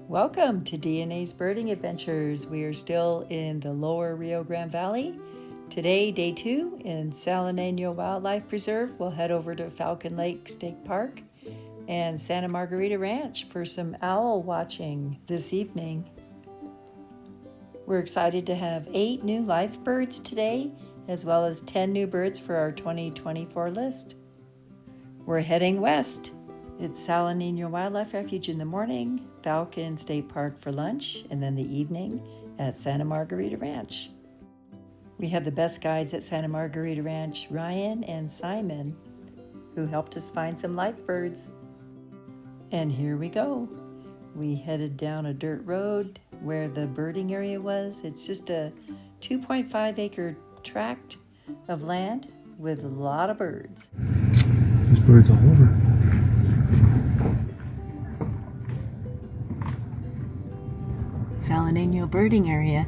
Welcome to DNA's Birding Adventures. We are still in the Lower Rio Grande Valley. Today, day 2 in Salineño Wildlife Preserve. We'll head over to Falcon Lake State Park and Santa Margarita Ranch for some owl watching this evening. We're excited to have 8 new live birds today, as well as 10 new birds for our 2024 list. We're heading west. It's Salineño Wildlife Refuge in the morning, Falcon State Park for lunch, and then the evening at Santa Margarita Ranch. We have the best guides at Santa Margarita Ranch, Ryan and Simon, who helped us find some live birds. And here we go. We headed down a dirt road where the birding area was. It's just a 2.5 acre tract of land with a lot of birds. There's birds all over. Salineño birding area.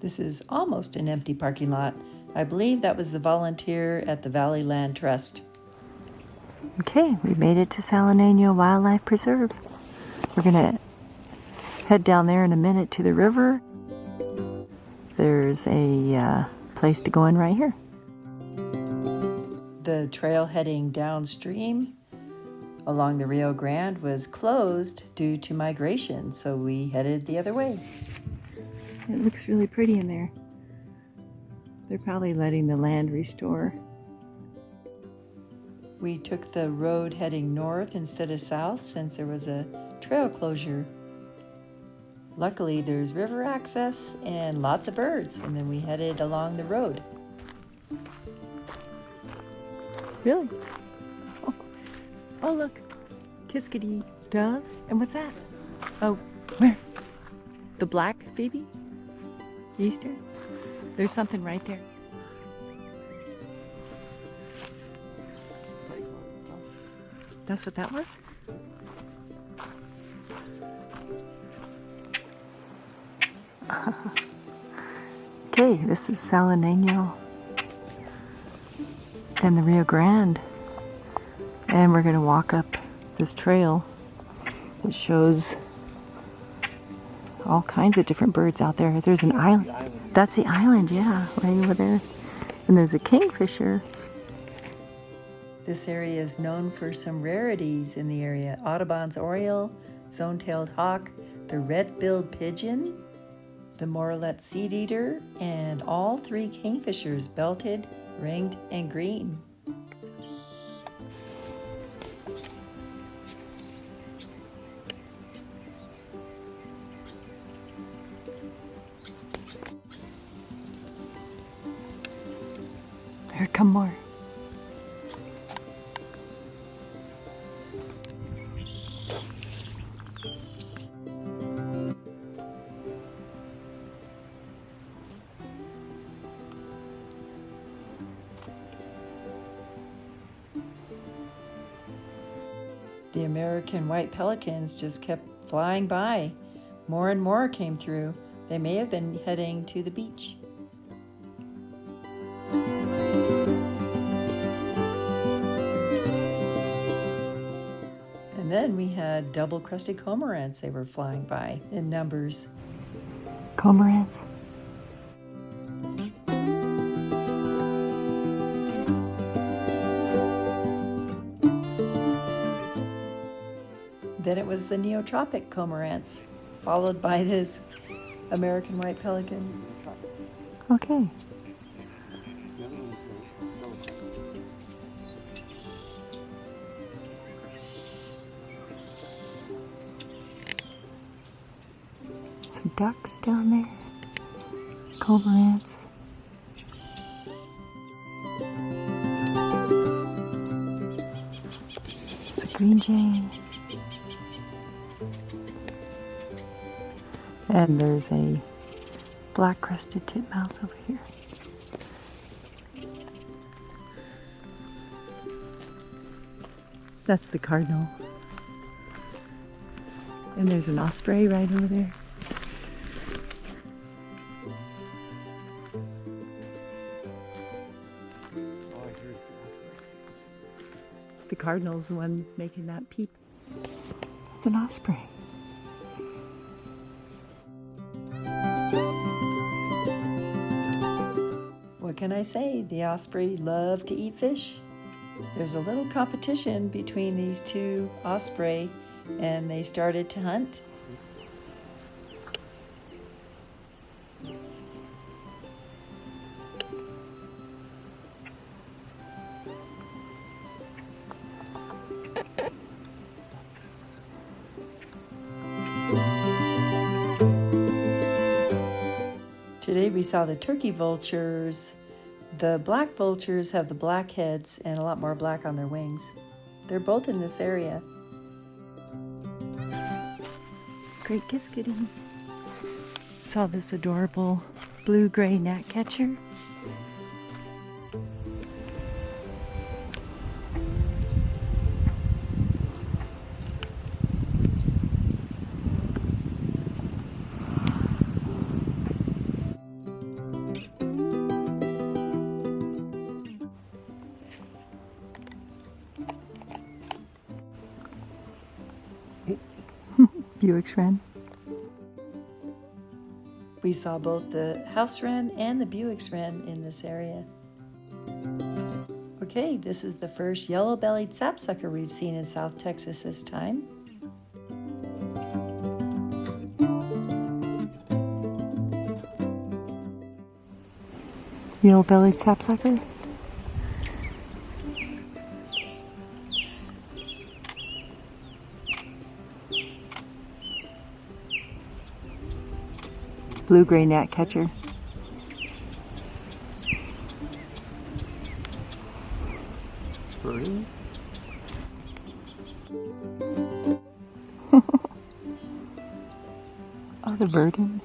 This is almost an empty parking lot. I believe that was the volunteer at the Valley Land Trust. Okay, we made it to Salineño Wildlife Preserve. We're gonna head down there in a minute to the river. There's a place to go in right here. The trail heading downstream along the Rio Grande was closed due to migration, so we headed the other way. It looks really pretty in there. They're probably letting the land restore. We took the road heading north instead of south since there was a trail closure. Luckily, there's river access and lots of birds, and then we headed along the road. Really? Oh, look. Kiskadee dove. And what's that? Oh, where? The black baby? Easter? There's something right there. That's what that was? Okay, this is Salineño and the Rio Grande. And we're going to walk up this trail that shows all kinds of different birds out there. There's an island. That's the island, yeah, right over there. And there's a kingfisher. This area is known for some rarities in the area. Audubon's oriole, zone-tailed hawk, the red-billed pigeon, the Morelet Seedeater, and all 3 kingfishers, belted, ringed, and green. Here come more. The American white pelicans just kept flying by. More and more came through. They may have been heading to the beach. And then we had double-crested cormorants. They were flying by in numbers. Cormorants. Then it was the neotropic cormorants, followed by this American white pelican. Okay. Some ducks down there, cormorants. It's a green jay. And there's a black-crested titmouse over here. That's the cardinal. And there's an osprey right over there. The cardinal's the one making that peep. It's an osprey. What can I say? The osprey love to eat fish. There's a little competition between these two osprey, and they started to hunt. Today we saw the turkey vultures. The black vultures have the black heads and a lot more black on their wings. They're both in this area. Great kiskadee. Saw this adorable blue-gray gnatcatcher. Buick's wren. We saw both the house wren and the Buick's wren in this area. Okay, this is the first yellow-bellied sapsucker we've seen in South Texas this time. Yellow-bellied sapsucker. Blue-gray gnatcatcher. Birdie? Oh, the verdin.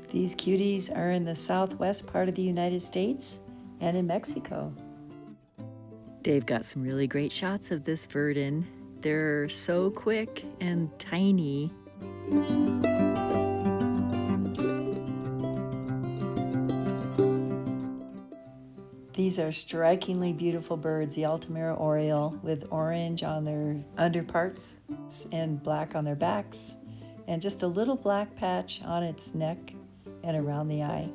These cuties are in the southwest part of the United States and in Mexico. Dave got some really great shots of this verdin. They're so quick and tiny. These are strikingly beautiful birds, the Altamira oriole, with orange on their underparts and black on their backs, and just a little black patch on its neck and around the eye.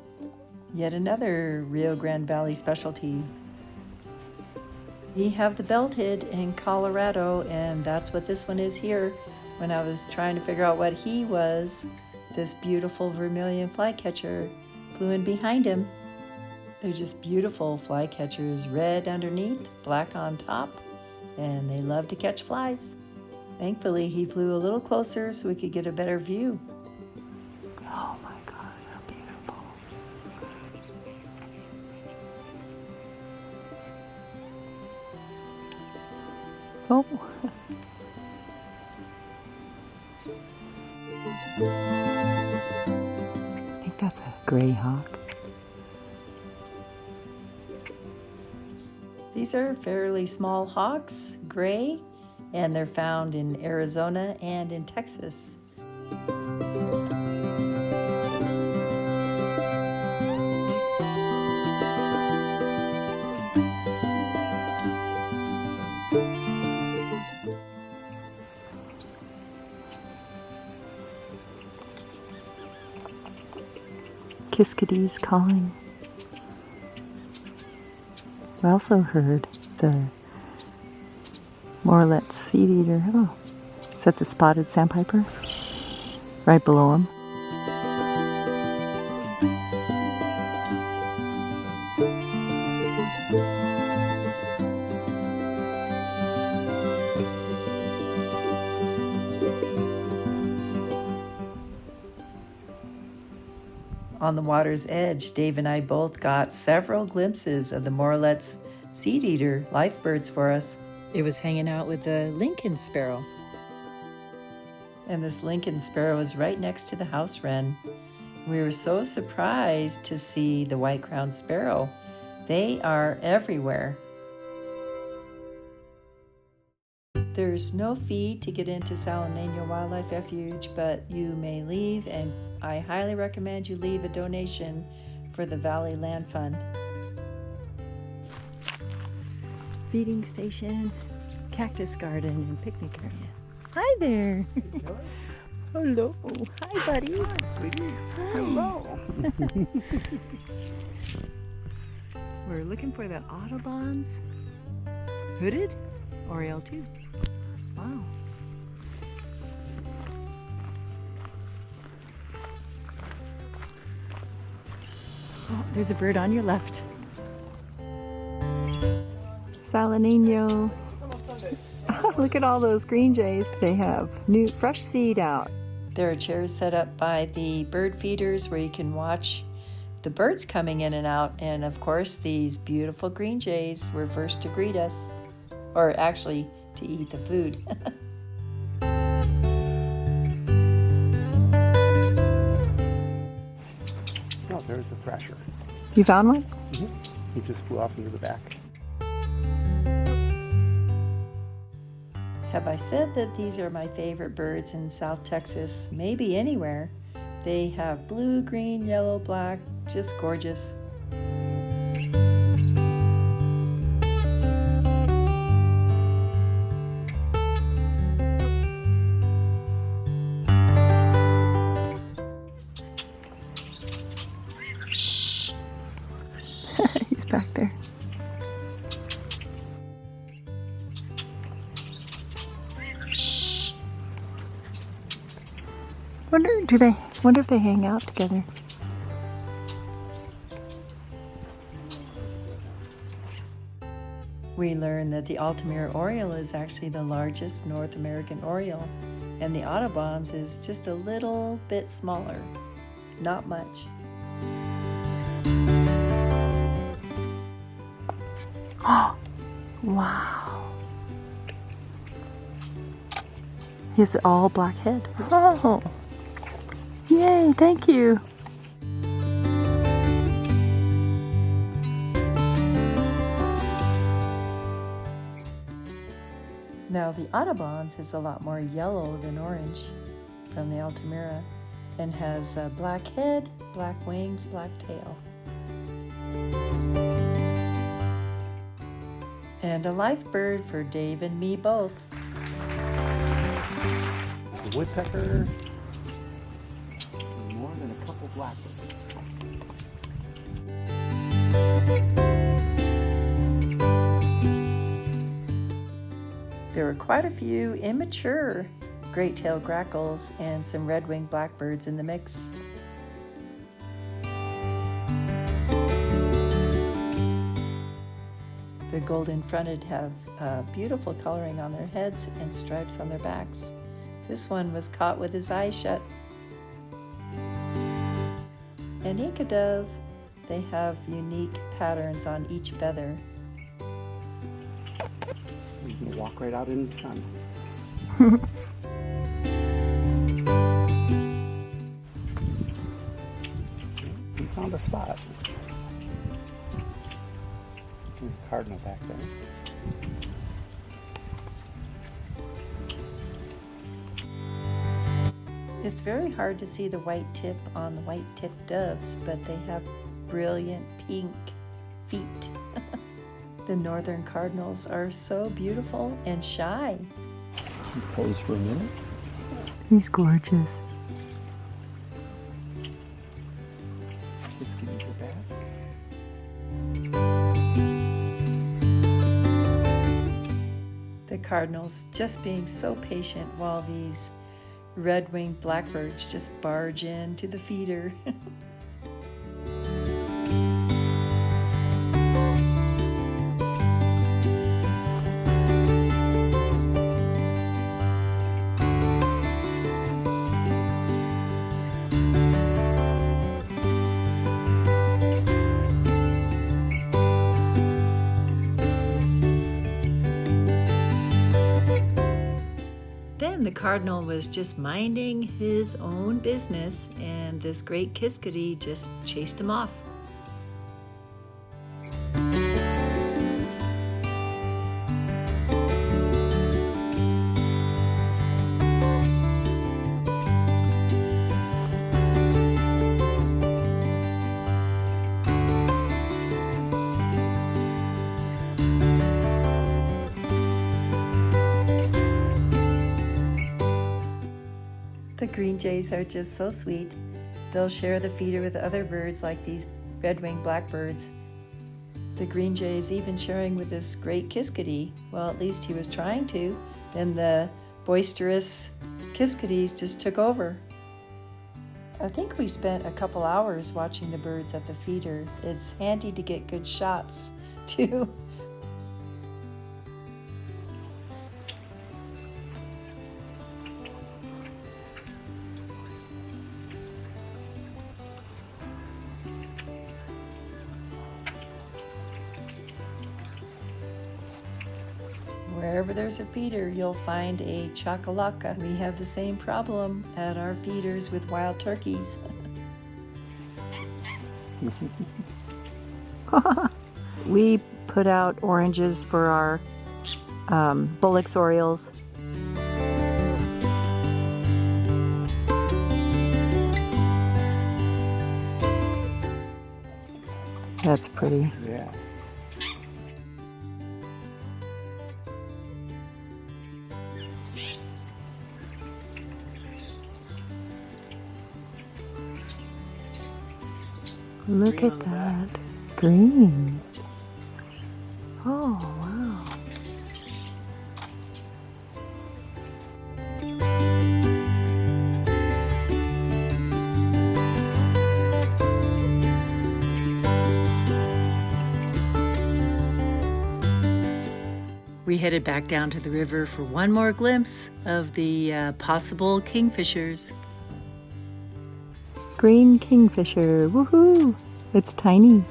Yet another Rio Grande Valley specialty. We have the belted in Colorado, and that's what this one is here. When I was trying to figure out what he was, this beautiful vermilion flycatcher flew in behind him. They're just beautiful flycatchers, red underneath, black on top, and they love to catch flies. Thankfully, he flew a little closer so we could get a better view. Oh my God, how beautiful. Oh. I think that's a gray hawk. These are fairly small hawks, gray, and they're found in Arizona and in Texas. Kiskadees calling. I also heard the Morelet Seedeater. Oh, is that the spotted sandpiper? Right below him. On the water's edge, Dave and I both got several glimpses of the Morelet's Seedeater life birds for us. It was hanging out with the Lincoln sparrow. And this Lincoln sparrow is right next to the house wren. We were so surprised to see the white-crowned sparrow. They are everywhere. There's no fee to get into Salineño Wildlife Refuge, but you may leave, and I highly recommend you leave a donation for the Valley Land Fund. feeding station, cactus garden, and picnic area. Hi there. Hello. Hi, buddy. Hi, sweetie. Hi. Hello. We're looking for the Audubon's hooded Oriole too. Wow. Oh, there's a bird on your left. Salineño. Look at all those green jays. They have new fresh seed out. There are chairs set up by the bird feeders where you can watch the birds coming in and out. And of course, these beautiful green jays were first to greet us, or actually to eat the food. Oh, there's a thrasher. You found one? Mm-hmm. He just flew off into the back. Have I said that these are my favorite birds in South Texas? Maybe anywhere. They have blue, green, yellow, black, just gorgeous. He's back there. Wonder if they hang out together. We learned that the Altamira Oriole is actually the largest North American Oriole, and the Audubon's is just a little bit smaller. Not much. Oh, wow. He has an all black head. Oh. Yay, thank you. Now the Audubon's is a lot more yellow than orange from the Altamira and has a black head, black wings, black tail. And a life bird for Dave and me both. The woodpecker. More than a couple blackbirds. There were quite a few immature great-tailed grackles and some red-winged blackbirds in the mix. The golden-fronted have beautiful coloring on their heads and stripes on their backs. This one was caught with his eyes shut. And Inca dove, they have unique patterns on each feather. You can walk right out in the sun. We found a spot. There's a cardinal back there. It's very hard to see the white tip on the white-tipped doves, but they have brilliant pink feet. The northern cardinals are so beautiful and shy. Pose for a minute. He's gorgeous. Just give me the back. The cardinals just being so patient while these red-winged blackbirds just barge into the feeder. Then the cardinal was just minding his own business, and this great kiskadee just chased him off. green jays are just so sweet. They'll share the feeder with other birds like these red-winged blackbirds. The green jay is even sharing with this great kiskadee. Well, at least he was trying to. Then the boisterous kiskadees just took over. I think we spent a couple hours watching the birds at the feeder. It's handy to get good shots, too. Wherever there's a feeder, you'll find a chakalaka. We have the same problem at our feeders with wild turkeys. We put out oranges for our Bullock's Orioles. That's pretty. Yeah. Look at that. Green. Oh, wow. We headed back down to the river for one more glimpse of the possible kingfishers. Green kingfisher, woohoo! It's tiny.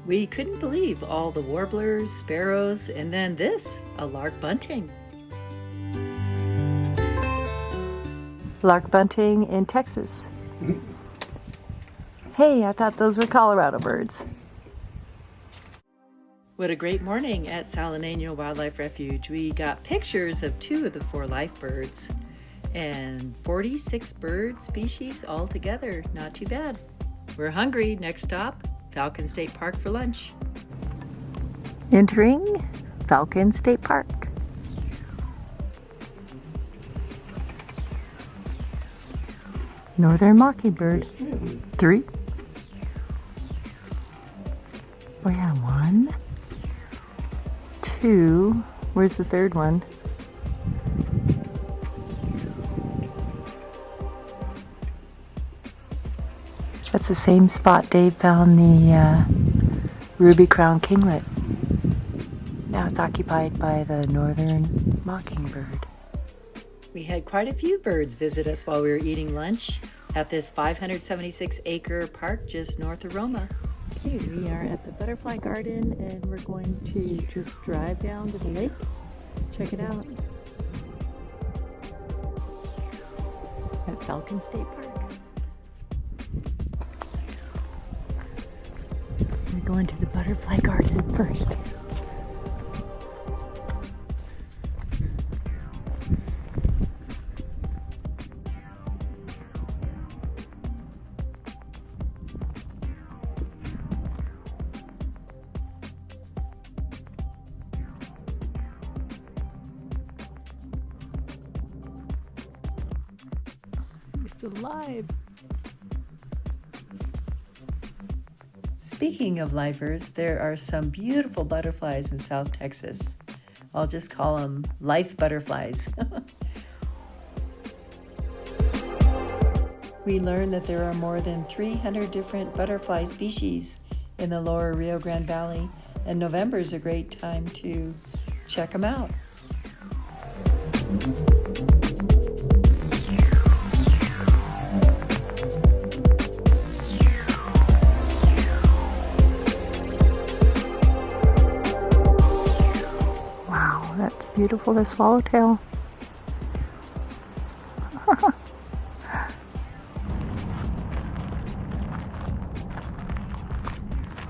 We couldn't believe all the warblers, sparrows, and then this, a lark bunting. Lark bunting in Texas. Hey, I thought those were Colorado birds. What a great morning at Salineño Wildlife Refuge. We got pictures of 2 of the 4 life birds and 46 bird species altogether. Not too bad. We're hungry. Next stop, Falcon State Park for lunch. Entering Falcon State Park. Northern mockingbird. 3. Oh yeah, 1, 2. Where's the 3rd one? That's the same spot Dave found the ruby crown kinglet. Now it's occupied by the northern mockingbird. We had quite a few birds visit us while we were eating lunch at this 576-acre park just north of Roma. Okay, we are at the butterfly garden and we're going to just drive down to the lake. Check it out. At Falcon State Park. We're going to the butterfly garden first. It's alive. Speaking of lifers, there are some beautiful butterflies in South Texas. I'll just call them life butterflies. We learned that there are more than 300 different butterfly species in the Lower Rio Grande Valley, and November is a great time to check them out. Wow, that's beautiful, the swallowtail.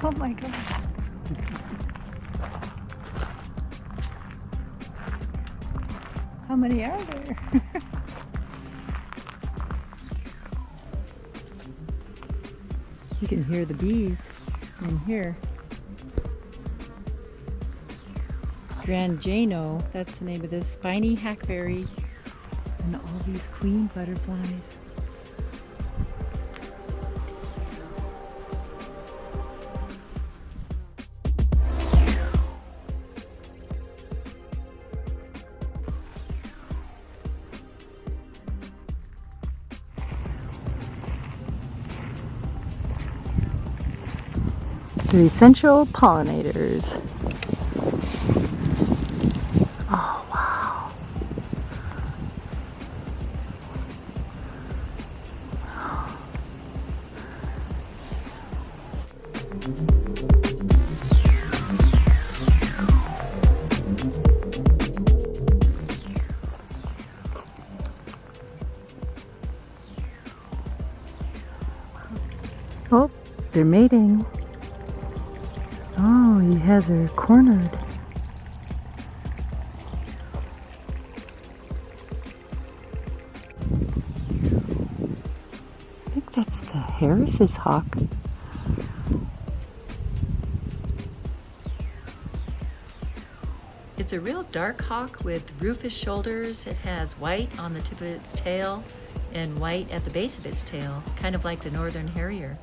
Oh my God. How many are there? You can hear the bees in here. Grandjano, that's the name of this spiny hackberry, and all these queen butterflies. The essential pollinators. Oh, wow. Oh, they're mating. Oh, he has her cornered. I think that's the Harris's hawk. It's a real dark hawk with rufous shoulders. It has white on the tip of its tail and white at the base of its tail, kind of like the northern harrier.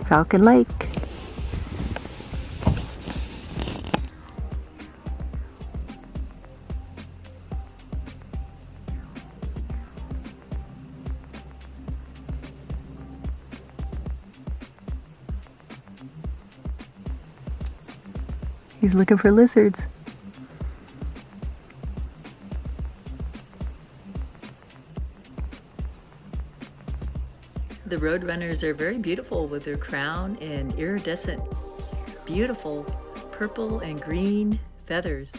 Falcon Lake. He's looking for lizards. The roadrunners are very beautiful with their crown and iridescent, beautiful purple and green feathers.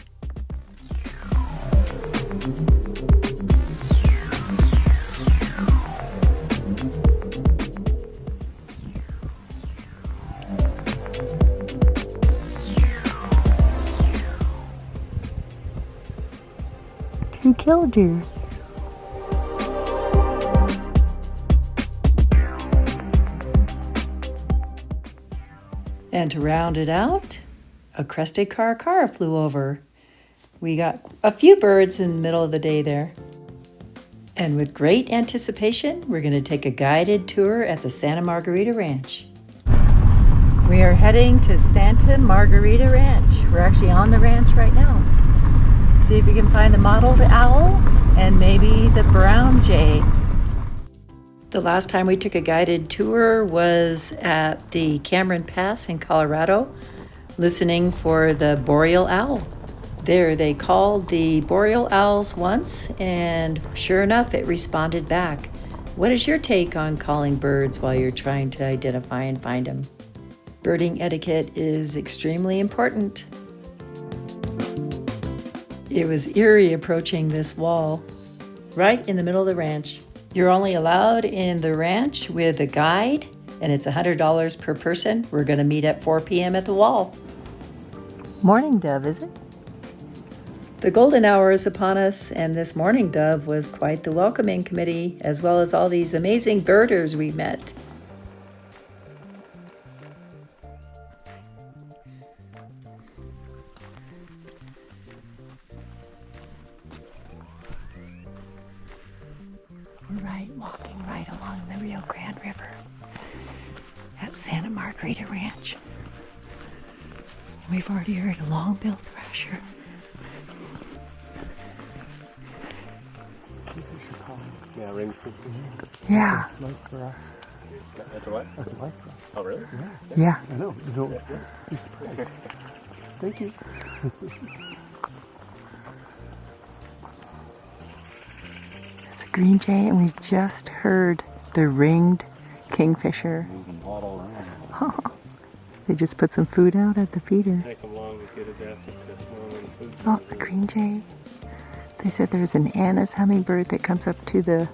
Two killdeer. And to round it out, a crested caracara flew over. We got a few birds in the middle of the day there. And with great anticipation, we're going to take a guided tour at the Santa Margarita Ranch. We are heading to Santa Margarita Ranch. We're actually on the ranch right now. See if we can find the mottled owl and maybe the brown jay. The last time we took a guided tour was at the Cameron Pass in Colorado, listening for the boreal owl. There they called the boreal owls once, and sure enough, it responded back. What is your take on calling birds while you're trying to identify and find them? Birding etiquette is extremely important. It was eerie approaching this wall, right in the middle of the ranch. You're only allowed in the ranch with a guide, and it's $100 per person. We're going to meet at 4 p.m. at the wall. Morning dove, is it? The golden hour is upon us, and this morning dove was quite the welcoming committee, as well as all these amazing birders we met. walking right along the Rio Grande River at Santa Margarita Ranch. And we've already heard a long-billed thrasher. Yeah, ring. Yeah. Life for us. That's what? That's life for us. Oh, really? Yeah. I know. You know. Be surprised. Thank you. It's a green jay, and we just heard the ringed kingfisher. Moving all around. They just put some food out at the feeder. Take them long to get adapted to smelling food. Oh, a green jay. They said there's an Anna's hummingbird that comes up to the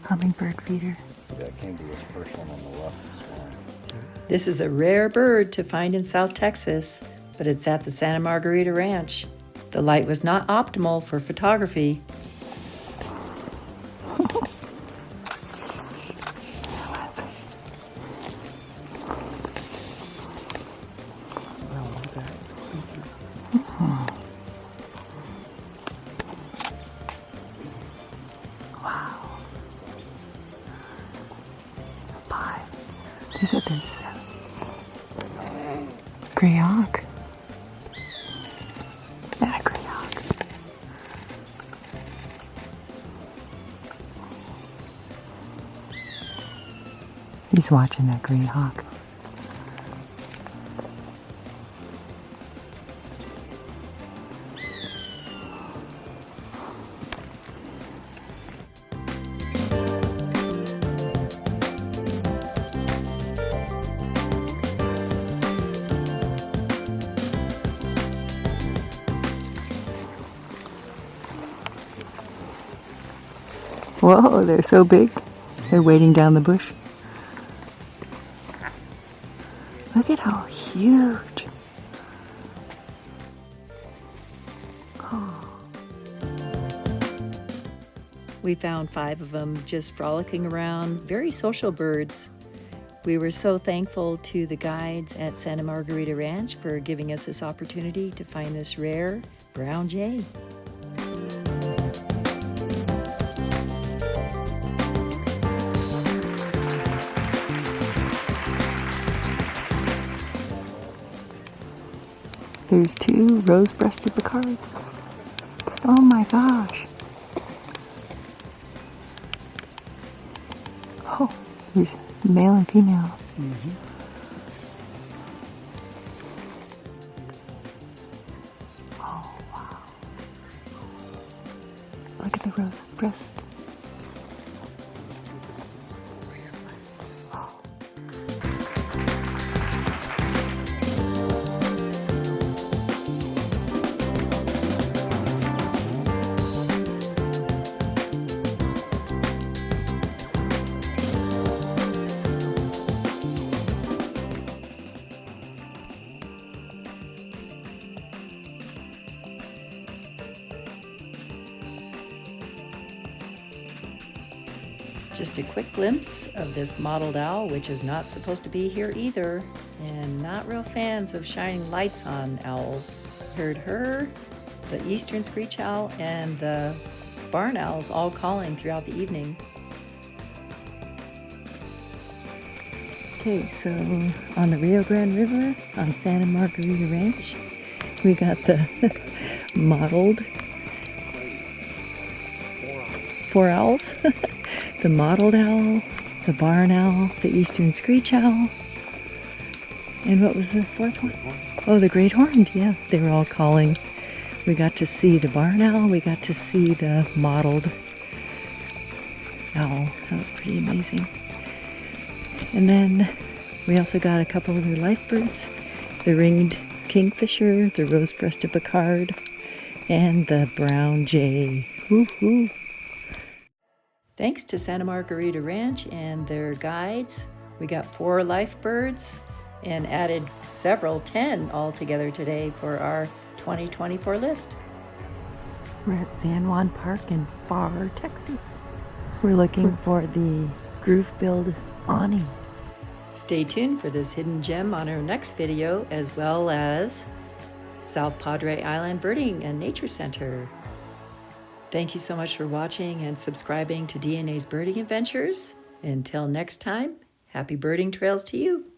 hummingbird feeder. That came to his first one on the left. This is a rare bird to find in South Texas, but it's at the Santa Margarita Ranch. The light was not optimal for photography. Is it this gray hawk? That gray hawk. He's watching that gray hawk. Whoa, they're so big. They're wading down the bush. Look at how huge. Oh. We found 5 of them just frolicking around, very social birds. We were so thankful to the guides at Santa Margarita Ranch for giving us this opportunity to find this rare brown jay. There's 2 rose-breasted picards. Oh my gosh. Oh, there's male and female. Mm-hmm. Oh, wow. Look at the rose breast. Just a quick glimpse of this mottled owl, which is not supposed to be here either, and not real fans of shining lights on owls. Heard her, the eastern screech owl, and the barn owls all calling throughout the evening. Okay, so on the Rio Grande River on Santa Margarita Ranch, we got the mottled 4 owls. The mottled owl, the barn owl, the eastern screech owl, and what was the 4th one? Oh, the great horned, yeah. They were all calling. We got to see the barn owl, we got to see the mottled owl. That was pretty amazing. And then we also got a couple other life birds, the ringed kingfisher, the rose-breasted picard, and the brown jay. Woo-hoo! Thanks to Santa Margarita Ranch and their guides, we got 4 life birds and added several, 10 altogether today for our 2024 list. We're at San Juan Park in Far, Texas. We're looking for the groove-billed awning. Stay tuned for this hidden gem on our next video, as well as South Padre Island Birding and Nature Center. Thank you so much for watching and subscribing to DNA's Birding Adventures. Until next time, happy birding trails to you.